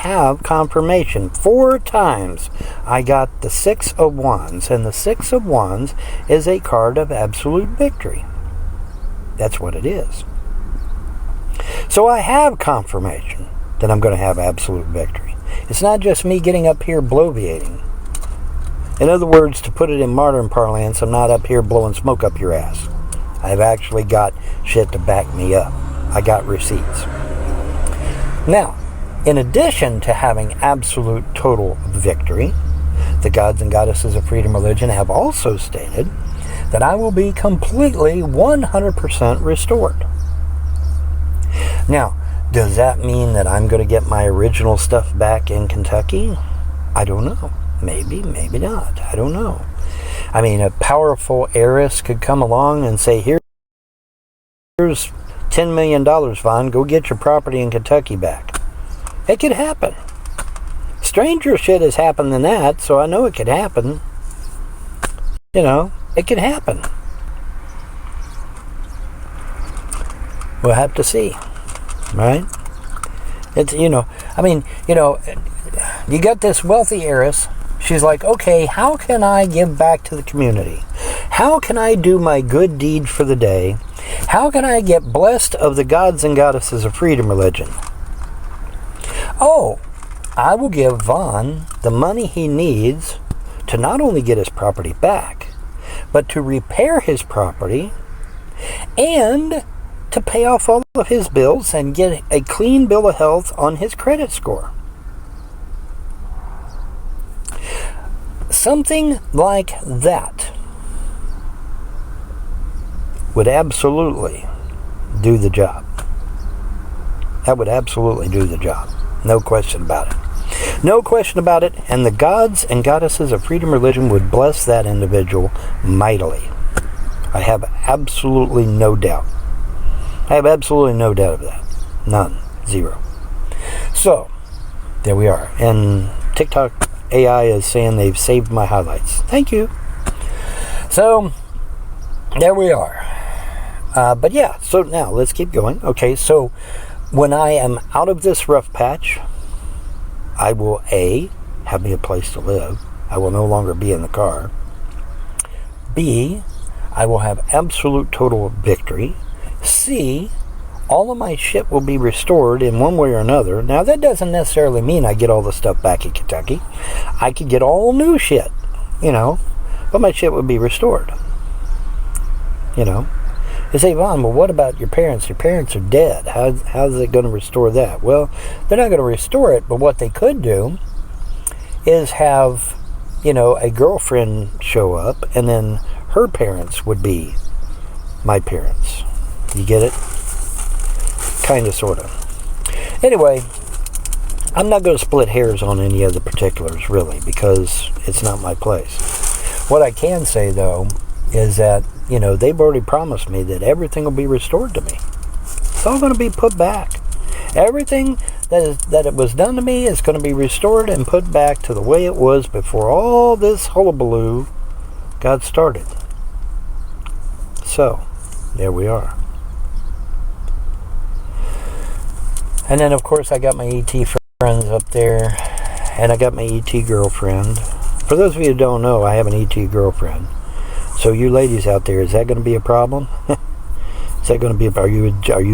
have confirmation. 4 times I got the 6 of Wands, and the 6 of Wands is a card of absolute victory. That's what it is. So I have confirmation that I'm going to have absolute victory. It's not just me getting up here bloviating. In other words, to put it in modern parlance, I'm not up here blowing smoke up your ass. I've actually got shit to back me up. I got receipts. Now, in addition to having absolute total victory, the gods and goddesses of freedom religion have also stated that I will be completely 100% restored. Now, does that mean that I'm going to get my original stuff back in Kentucky? I don't know. Maybe, maybe not. I don't know. I mean, a powerful heiress could come along and say, here's $10 million, Vaughn. Go get your property in Kentucky back. It could happen. Stranger shit has happened than that, so I know it could happen. You know, it could happen. We'll have to see. Right? It's, you know, I mean, you know, you got this wealthy heiress. She's like, okay, how can I give back to the community? How can I do my good deed for the day? How can I get blessed of the gods and goddesses of freedom religion? Oh, I will give Vaughn the money he needs to not only get his property back, but to repair his property and to pay off all of his bills and get a clean bill of health on his credit score. Something like that would absolutely do the job. That would absolutely do the job. No question about it. No question about it. And the gods and goddesses of freedom religion would bless that individual mightily. I have absolutely no doubt. I have absolutely no doubt of that. None. Zero. So, there we are. And TikTok AI is saying they've saved my highlights. Thank you. So, there we are. But yeah, so now let's keep going. Okay, so when I am out of this rough patch, I will A, have me a place to live. I will no longer be in the car. B, I will have absolute total victory. C, all of my shit will be restored in one way or another. Now, that doesn't necessarily mean I get all the stuff back in Kentucky. I could get all new shit, you know, but my shit would be restored. You know? They say, Vaughn, well, what about your parents? Your parents are dead. How's it going to restore that? Well, they're not going to restore it, but what they could do is have, you know, a girlfriend show up, and then her parents would be my parents. You get it? Kind of, sort of. Anyway, I'm not going to split hairs on any of the particulars, really, because it's not my place. What I can say, though, is that, you know, they've already promised me that everything will be restored to me. It's all going to be put back. Everything that it was done to me is going to be restored and put back to the way it was before all this hullabaloo got started. So, there we are. And then, of course, I got my ET friends up there, and I got my ET girlfriend. For those of you who don't know, I have an ET girlfriend. So you ladies out there, is that going to be a problem? Is that going to be? Are you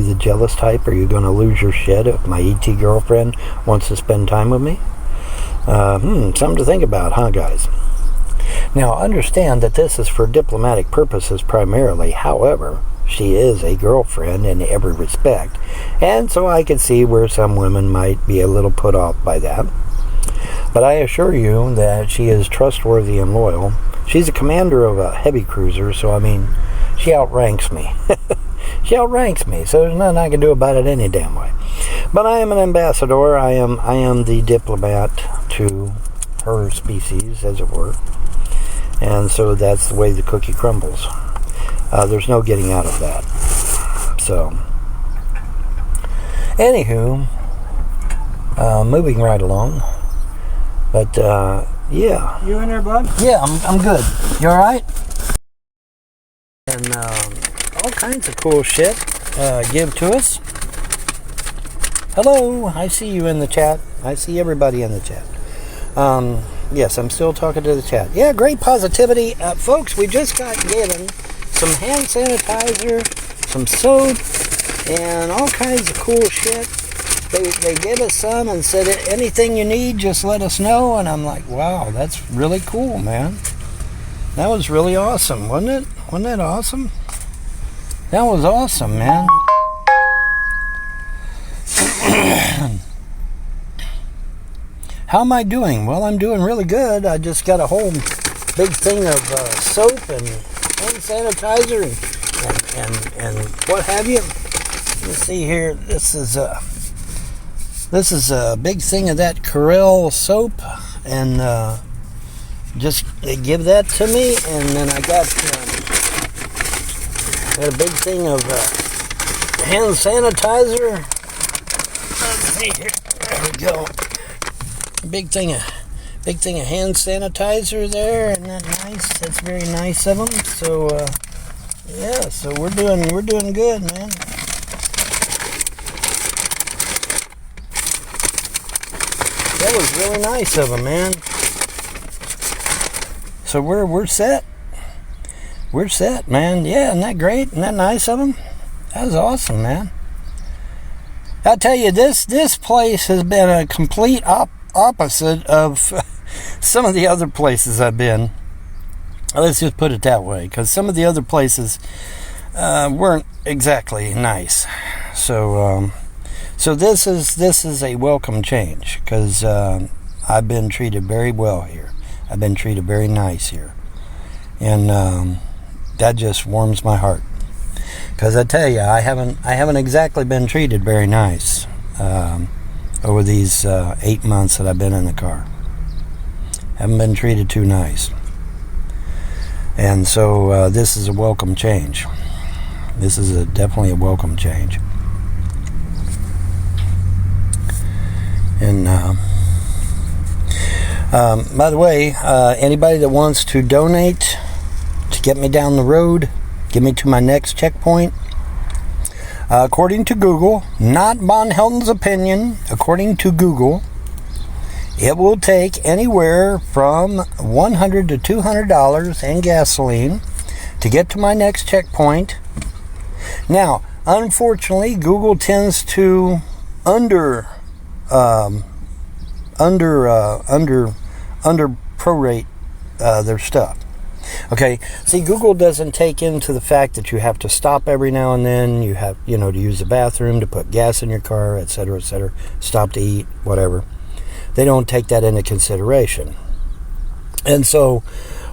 the jealous type? Are you going to lose your shit if my ET girlfriend wants to spend time with me? Something to think about, huh, guys? Now, understand that this is for diplomatic purposes primarily. However, she is a girlfriend in every respect, and so I can see where some women might be a little put off by that. But I assure you that she is trustworthy and loyal. She's a commander of a heavy cruiser, so I mean, she outranks me. She outranks me, so there's nothing I can do about it any damn way. But I am an ambassador. I am the diplomat to her species, as it were. And so that's the way the cookie crumbles. There's no getting out of that. So, anywho, moving right along. But, yeah. You in there, bud? Yeah, I'm good. You alright? And all kinds of cool shit give to us. Hello, I see you in the chat. I see everybody in the chat. Yes, I'm still talking to the chat. Yeah, great positivity. Folks, we just got given some hand sanitizer, some soap, and all kinds of cool shit. They gave us some and said, anything you need, just let us know. And I'm like, wow, that's really cool, man. That was really awesome, wasn't it? Wasn't that awesome? That was awesome, man. How am I doing? Well, I'm doing really good. I just got a whole big thing of soap and hand sanitizer and what have you. Let's see here. This is a big thing of that Corelle soap, and just they give that to me, and then I got a big thing of hand sanitizer. Let's see here. There we go. Big thing of hand sanitizer there, and that nice. That's very nice of them. So yeah, so we're doing good, man. That was really nice of them, man. So we're set. We're set, man. Yeah, isn't that great? Isn't that nice of them? That was awesome, man. I tell you, this place has been a complete opposite of some of the other places I've been. Let's just put it that way, because some of the other places weren't exactly nice. So this is a welcome change, because I've been treated very well here. I've been treated very nice here, and that just warms my heart. Because I tell you, I haven't exactly been treated very nice over these 8 months that I've been in the car. Haven't been treated too nice. And so this is a welcome change. This is definitely a welcome change. And by the way, anybody that wants to donate to get me down the road, get me to my next checkpoint, according to Google, not Von Helton's opinion, according to Google, it will take anywhere from $100 to $200 in gasoline to get to my next checkpoint. Now, unfortunately, Google tends to under prorate their stuff. Okay, see, Google doesn't take into the fact that you have to stop every now and then, you have, to use the bathroom, to put gas in your car, etc., stop to eat, whatever. They don't take that into consideration. And so,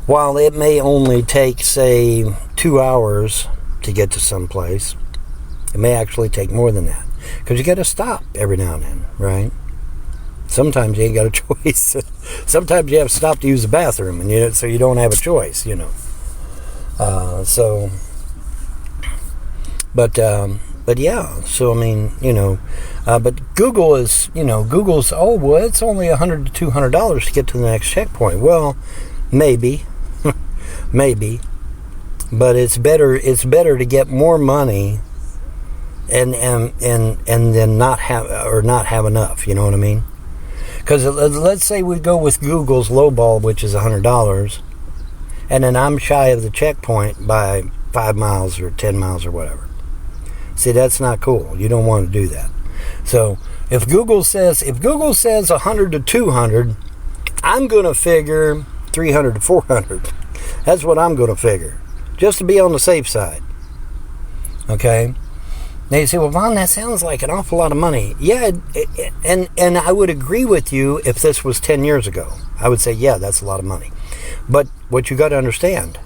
while it may only take, say, 2 hours to get to someplace, it may actually take more than that. Because you got to stop every now and then, right? Sometimes you ain't got a choice. Sometimes you have to stop to use the bathroom, and so you don't have a choice, But yeah, so I mean, but Google is, Google's, oh well, it's only $100 to $200 to get to the next checkpoint. Well, maybe, maybe, but it's better to get more money and then not have enough. You know what I mean? Because let's say we go with Google's lowball, which is $100, and then I'm shy of the checkpoint by 5 miles or 10 miles or whatever. See, that's not cool. You don't want to do that. So if Google says $100 to $200, I'm going to figure $300 to $400. That's what I'm going to figure, just to be on the safe side. Okay. Now you say, well, Vaughn, that sounds like an awful lot of money. Yeah, and I would agree with you if this was 10 years ago. I would say, yeah, that's a lot of money. But what you got to understand,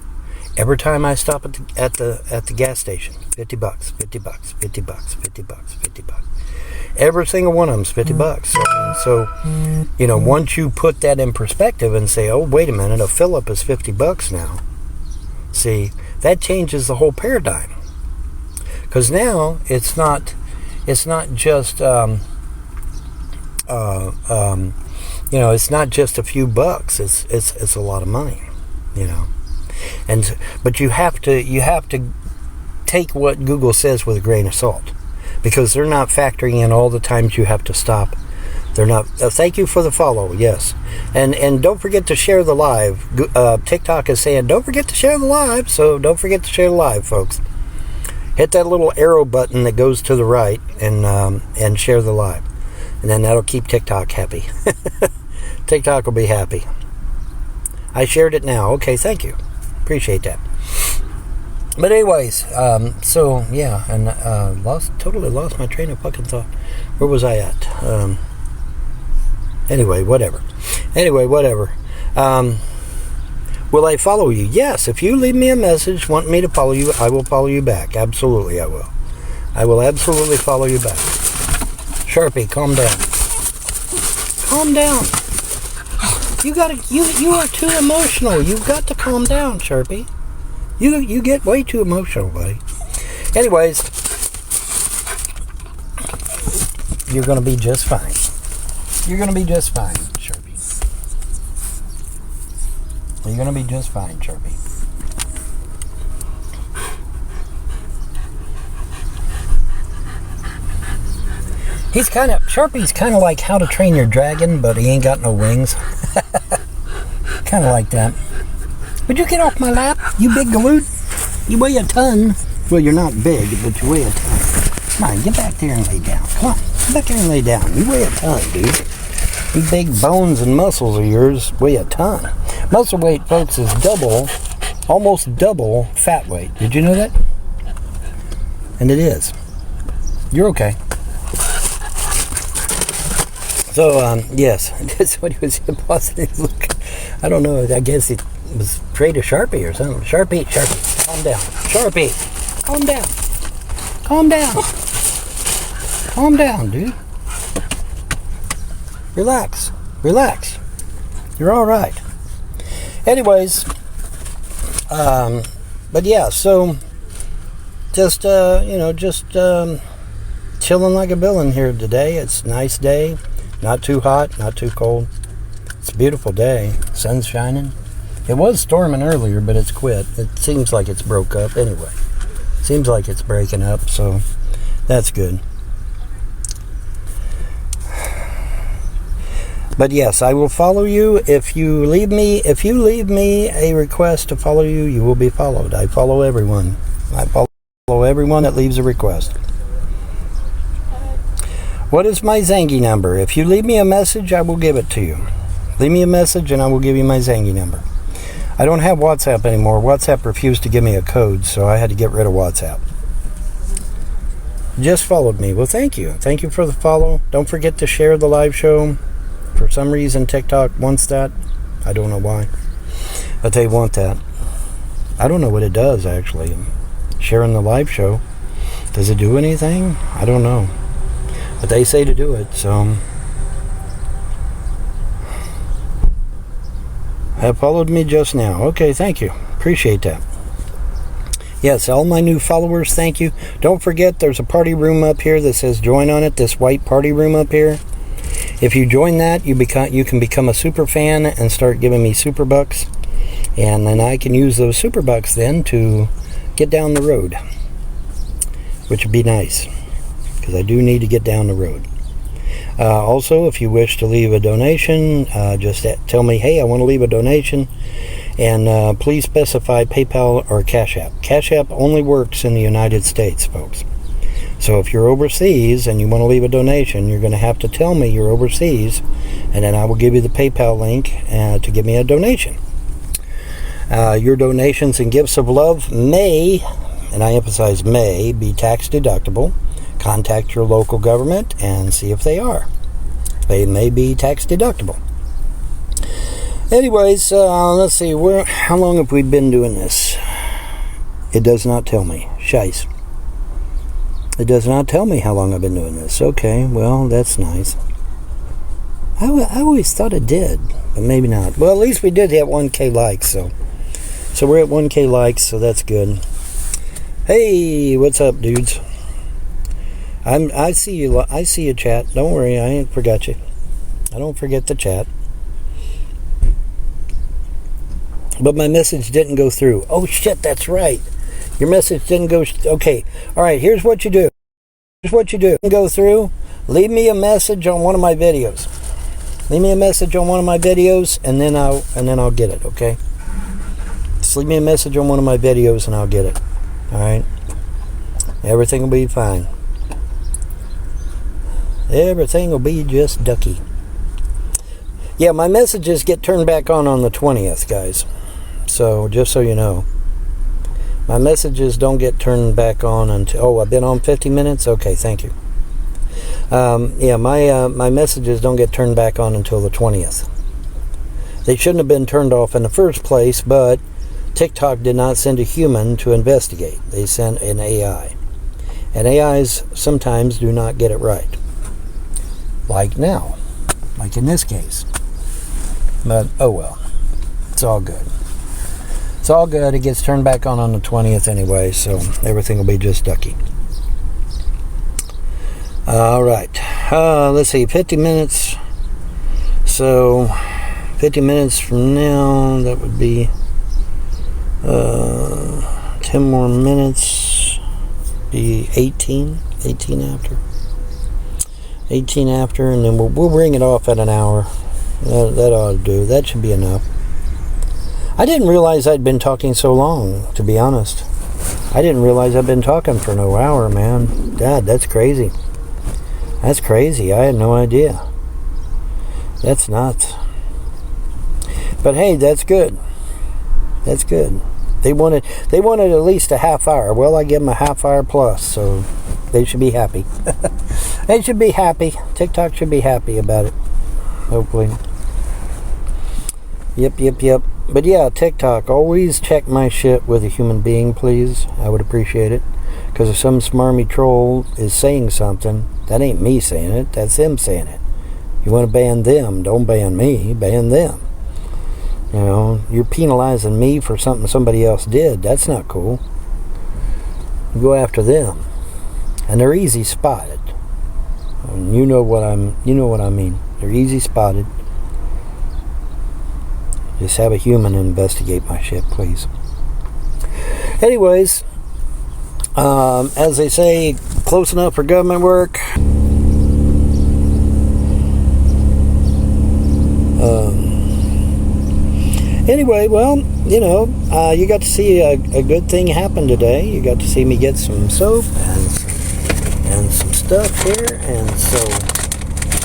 every time I stop at the gas station, $50, $50, $50, $50, $50. Every single one of them's $50. So once you put that in perspective and say, oh, wait a minute, a fill-up is $50 now. See, that changes the whole paradigm. Because now it's not just it's not just a few bucks. It's a lot of money, but you have to take what Google says with a grain of salt, because they're not factoring in all the times you have to stop They're not. Thank you for the follow. Yes, and don't forget to share the live. TikTok is saying don't forget to share the live, so don't forget to share the live, folks. Hit that little arrow button that goes to the right and share the live, and then that'll keep TikTok happy. TikTok will be happy. I shared it now. Okay, thank you. Appreciate that. But anyways, so yeah, and totally lost my train of fucking thought. Where was I at? Anyway, whatever. Will I follow you? Yes. If you leave me a message wanting me to follow you, I will follow you back. Absolutely, I will. I will absolutely follow you back. Sharpie, calm down. Calm down. You are too emotional. You've got to calm down, Sharpie. You get way too emotional, buddy. Anyways, you're going to be just fine. You're going to be just fine, Sharpie. You're going to be just fine, Sharpie. Sharpie's kind of like How to Train Your Dragon, but he ain't got no wings. Kind of like that. Would you get off my lap, you big galoot? You weigh a ton. Well, you're not big, but you weigh a ton. Come on, get back there and lay down. Come on, get back there and lay down. You weigh a ton, dude. These big bones and muscles of yours weigh a ton. Muscle weight, folks, is almost double fat weight. Did you know that? And it is. You're okay. So, yes, that's what he was positive look. I don't know, I guess it was afraid of Sharpie or something. Sharpie, calm down. Sharpie, calm down. Calm down, dude. Relax. You're all right. Anyways, but yeah, so just chilling like a villain here today. It's a nice day. Not too hot, not too cold. It's a beautiful day. Sun's shining. It was storming earlier, but it's quit. It seems like it's broke up anyway. Seems like it's breaking up, so that's good. But yes, I will follow you. If you leave me a request to follow you, you will be followed. I follow everyone. I follow everyone that leaves a request. What is my Zangy number? If you leave me a message, I will give it to you. Leave me a message and I will give you my Zangy number. I don't have WhatsApp anymore. WhatsApp refused to give me a code, so I had to get rid of WhatsApp. Just followed me. Well, thank you. Thank you for the follow. Don't forget to share the live show. For some reason, TikTok wants that. I don't know why, but they want that. I don't know what it does, actually. Sharing the live show. Does it do anything? I don't know. But they say to do it, so... Have followed me just now. Okay, thank you. Appreciate that. Yes, all my new followers, thank you. Don't forget, there's a party room up here that says join on it, this white party room up here. If you join that, you can become a super fan and start giving me super bucks. And then I can use those super bucks then to get down the road. Which would be nice. Because I do need to get down the road. Also, if you wish to leave a donation, just tell me, hey, I want to leave a donation. And please specify PayPal or Cash App. Cash App only works in the United States, folks. So if you're overseas and you want to leave a donation, you're going to have to tell me you're overseas. And then I will give you the PayPal link to give me a donation. Your donations and gifts of love may, and I emphasize may, be tax deductible. Contact your local government and see if they are. They may be tax deductible. Anyways, let's see. How long have we been doing this? It does not tell me. Shice. It does not tell me how long I've been doing this. Okay, well, that's nice. I always thought it did, but maybe not. Well, at least we did hit 1K likes, so we're at 1K likes, so that's good. Hey, what's up, dudes? I see you. I see you, chat. Don't worry, I ain't forgot you. I don't forget the chat. But my message didn't go through. Oh shit, that's right. Your message didn't go. Okay, all right. Here's what you do. Go through. leave me a message on one of my videos. Leave me a message on one of my videos, and then I'll get it. Okay. Just leave me a message on one of my videos, and I'll get it. All right. Everything will be fine. Everything will be just ducky. Yeah, my messages get turned back on the 20th, guys. So, just so you know. My messages don't get turned back on until... Oh, I've been on 50 minutes? Okay, thank you. Yeah, my messages don't get turned back on until the 20th. They shouldn't have been turned off in the first place, but TikTok did not send a human to investigate. They sent an AI. And AIs sometimes do not get it right. Like now. Like in this case. But, oh well. It's all good. It's all good. It gets turned back on the 20th anyway, so everything will be just ducky. All right. Let's see. 50 minutes. So, 50 minutes from now, that would be 10 more minutes. Be 18 after. 18 after, and then we'll bring it off at an hour. That ought to do. That should be enough. I didn't realize I'd been talking so long, to be honest. I didn't realize I'd been talking for no hour, man. Dad, that's crazy. That's crazy. I had no idea. That's nuts. But hey, that's good. That's good. They wanted at least a half hour. Well, I give them a half hour plus, so they should be happy. They should be happy. TikTok should be happy about it. Hopefully. Yep. But yeah, TikTok, always check my shit with a human being, please. I would appreciate it. Because if some smarmy troll is saying something, that ain't me saying it, that's them saying it. You want to ban them, don't ban me, ban them. You know, you're penalizing me for something somebody else did. That's not cool. You go after them. And they're easy spotted. And you know what I mean. They're easy spotted. Just have a human investigate my shit, please. Anyways, as they say, close enough for government work. Anyway, well, you know, you got to see a good thing happen today. You got to see me get some soap and some stuff here, and so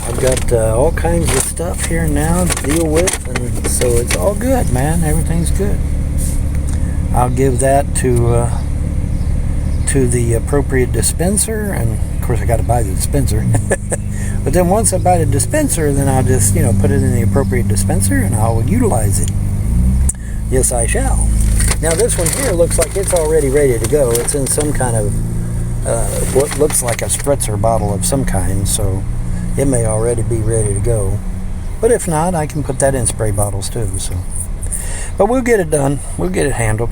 I've got all kinds of stuff here now to deal with, and so it's all good, man. Everything's good. I'll give that to the appropriate dispenser, and of course I got to buy the dispenser. But then once I buy the dispenser, then I'll just, put it in the appropriate dispenser, and I'll utilize it. Yes, I shall. Now this one here looks like it's already ready to go. It's in some kind of what looks like a spritzer bottle of some kind, so it may already be ready to go. But if not, I can put that in spray bottles too. So, but we'll get it done. We'll get it handled.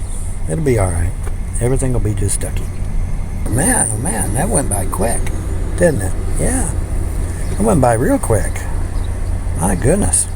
It'll be all right. Everything will be just ducky. Man, oh man, that went by quick, didn't it? Yeah, it went by real quick. My goodness.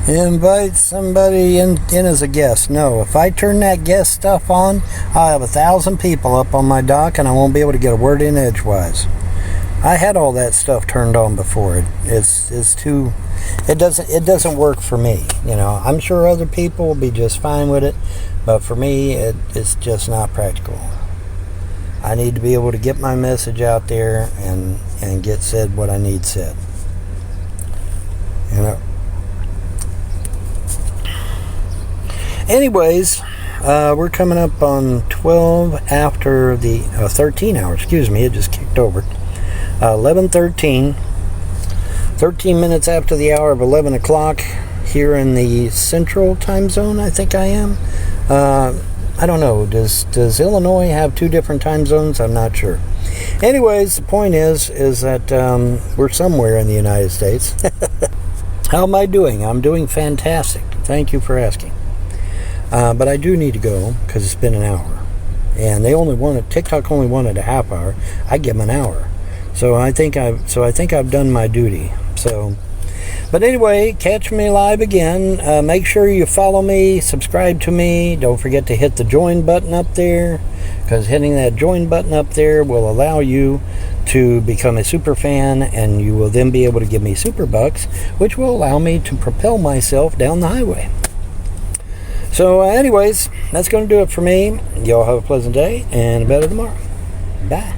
Invite somebody in as a guest. No, if I turn that guest stuff on, I'll have 1,000 people up on my dock and I won't be able to get a word in edgewise. I had all that stuff turned on before. It doesn't work for me. I'm sure other people will be just fine with it, but for me it's just not practical. I need to be able to get my message out there and get said what I need said. Anyways, we're coming up on 12 after the 13 hours. Excuse me, it just kicked over. 11:13. 13 minutes after the hour of 11 o'clock here in the Central Time Zone. I think I am. I don't know. Does Illinois have two different time zones? I'm not sure. Anyways, the point is that we're somewhere in the United States. How am I doing? I'm doing fantastic. Thank you for asking. But I do need to go because it's been an hour. And TikTok only wanted a half hour. I give them an hour. So I think I've done my duty. So, but anyway, catch me live again. Make sure you follow me, subscribe to me. Don't forget to hit the join button up there, because hitting that join button up there will allow you to become a super fan, and you will then be able to give me super bucks, which will allow me to propel myself down the highway. So anyways, that's going to do it for me. Y'all have a pleasant day and a better tomorrow. Bye.